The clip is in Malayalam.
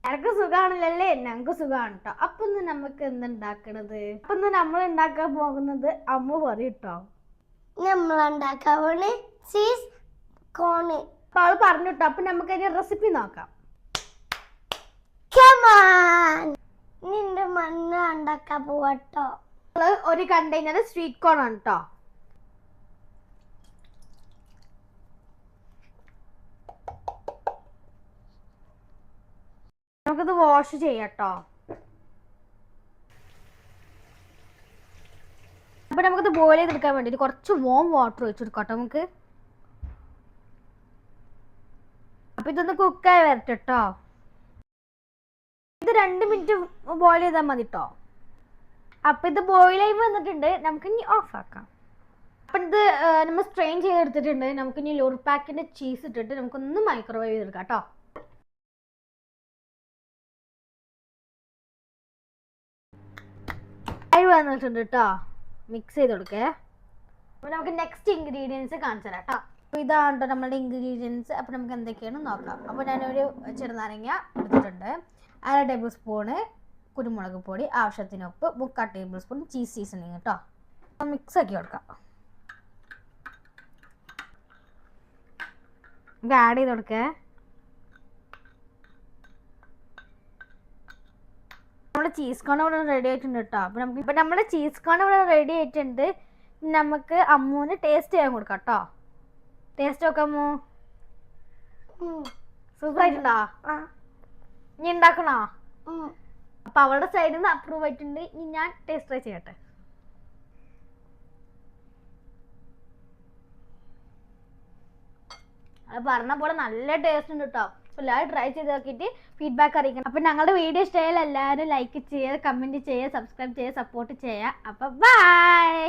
എനക്ക് സുഖാണല്ലേ, ഞങ്ങക്ക് സുഖമാണ് കേട്ടോ. അപ്പൊ ഇന്ന് നമുക്ക് എന്തുണ്ടാക്കണത്? അപ്പൊ ഇന്ന് നമ്മൾ ഉണ്ടാക്കാൻ പോകുന്നത് അമ്മ പറയട്ടോ. നമ്മൾ ഉണ്ടാക്കാൻ പോണ് ചീസ് കോണ്. അപ്പൊ അവള് പറഞ്ഞിട്ടോ. അപ്പൊ നമുക്ക് അതിന്റെ റെസിപ്പി നോക്കാം. നിന്റെ മണ്ണ് ഉണ്ടാക്കാൻ പോവാട്ടോ. ഒരു കണ്ടെയ്നർ സ്വീറ്റ് കോൺ ആണ് കേട്ടോ. നമുക്കിത് വാഷ് ചെയ്യാട്ടോ. അപ്പൊ നമുക്കിത് ബോയിൽ ചെയ്തെടുക്കാൻ വേണ്ടിട്ട് കുറച്ച് വാം വാട്ടർ ഒഴിച്ചെടുക്കട്ടോ നമുക്ക്. അപ്പൊ ഇതൊന്ന് കുക്കായി വരട്ടോ. ഇത് 2 മിനിറ്റ് ബോയിൽ ചെയ്താൽ മതി കേട്ടോ. അപ്പൊ ഇത് ബോയിലായി വന്നിട്ടുണ്ട്. നമുക്ക് ഇനി ഓഫ് ആക്കാം. അപ്പൊ ഇത് നമ്മൾ സ്ട്രെയിൻ ചെയ്തെടുത്തിട്ടുണ്ട്. നമുക്ക് ഇനി ലോർ പാക്കിന്റെ ചീസ് ഇട്ടിട്ട് നമുക്കൊന്ന് മൈക്രോവേവ് ചെയ്തെടുക്കാം കേട്ടോ. വന്നിട്ടുണ്ട് കേട്ടോ. മിക്സ് ചെയ്ത് കൊടുക്കേ. അപ്പൊ നമുക്ക് നെക്സ്റ്റ് ഇൻഗ്രീഡിയൻസ് കാണിച്ചു തരാം കേട്ടോ. അപ്പൊ ഇതാണ് കേട്ടോ നമ്മളുടെ ഇൻഗ്രീഡിയൻസ്. അപ്പൊ നമുക്ക് എന്തൊക്കെയാണ് നോക്കാം. അപ്പൊ ഞാനൊരു ചെറുനാരങ്ങ എടുത്തിട്ടുണ്ട്. 1/2 ടേബിൾ സ്പൂണ് കുരുമുളക് പൊടി, ആവശ്യത്തിന് ഉപ്പ്, 3/4 ടേബിൾ സ്പൂൺ ചീസ് സീസണിങ് കേട്ടോ. മിക്സ് ആക്കി കൊടുക്കാം. നമുക്ക് ആഡ് ചെയ്ത് കൊടുക്കേ. നമ്മുടെ ചീസ് കോൺ ഇവിടെ റെഡി ആയിട്ടുണ്ട് കേട്ടോ. അപ്പൊ നമുക്ക് ഇപ്പൊ നമ്മുടെ ചീസ് കോൺ ഇവിടെ റെഡി ആയിട്ടുണ്ട്. നമുക്ക് അമ്മൂന് ടേസ്റ്റ് ചെയ്യാൻ കൊടുക്കാം കേട്ടോ. ടേസ്റ്റ് നോക്കാമോ? സൂപ്പർ ആയിട്ടുണ്ടോ? ഇനി ഉണ്ടാക്കണോ? അപ്പൊ അവളുടെ സൈഡിൽ നിന്ന് അപ്രൂവ് ആയിട്ടുണ്ട്. ഇനി ഞാൻ ടേസ്റ്റ് ട്രൈ ചെയ്യട്ടെ. അത് പറഞ്ഞ പോലെ നല്ല ടേസ്റ്റ് ഉണ്ട് കേട്ടോ. അപ്പോൾ എല്ലാവരും ട്രൈ ചെയ്ത് നോക്കിയിട്ട് ഫീഡ്ബാക്ക് അറിയിക്കണം. അപ്പോൾ ഞങ്ങളുടെ വീഡിയോ ഇഷ്ടമായാലും എല്ലാവരും ലൈക്ക് ചെയ്യുക, കമൻറ്റ് ചെയ്യുക, സബ്സ്ക്രൈബ് ചെയ്യുക, സപ്പോർട്ട് ചെയ്യുക. അപ്പോൾ ബൈ.